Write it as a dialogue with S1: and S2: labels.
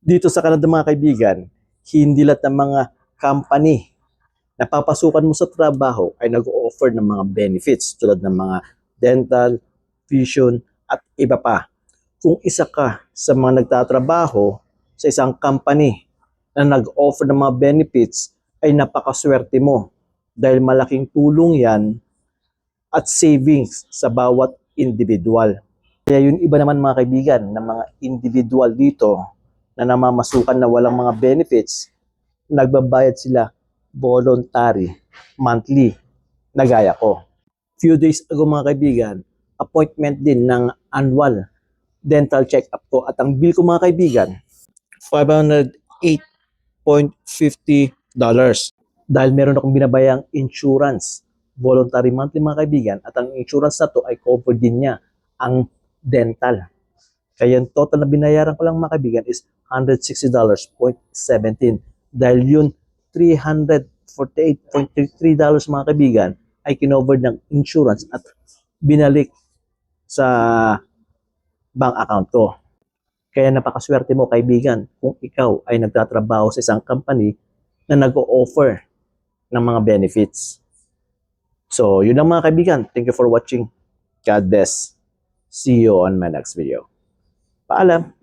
S1: Dito sa Canada mga kaibigan, hindi lahat ng mga company na papasukan mo sa trabaho ay nag-o-offer ng mga benefits tulad ng mga dental, vision, at iba pa. Kung isa ka sa mga nagtatrabaho sa isang company na nag-offer ng mga benefits, ay napakaswerte mo dahil malaking tulong yan at savings sa bawat individual. Kaya yung iba naman mga kaibigan ng mga individual dito na namamasukan na walang mga benefits, nagbabayad sila voluntary, monthly, na gaya ko. Few days ago mga kaibigan, appointment din ng annual dental check-up ko at ang bill ko mga kaibigan, $508.50 dahil meron akong binabayang insurance, voluntary monthly mga kaibigan, at ang insurance na to ay cover din niya ang dental. Kaya yung total na binayaran ko lang mga kaibigan is $160.17 dahil yun $348.33 mga kaibigan ay kinover ng insurance at binalik sa bank account ko. Kaya napakaswerte mo kaibigan kung ikaw ay nagtatrabaho sa isang company na nag-o-offer ng mga benefits. So, yun lang mga kaibigan. Thank you for watching. God bless. See you on my next video. Paalam!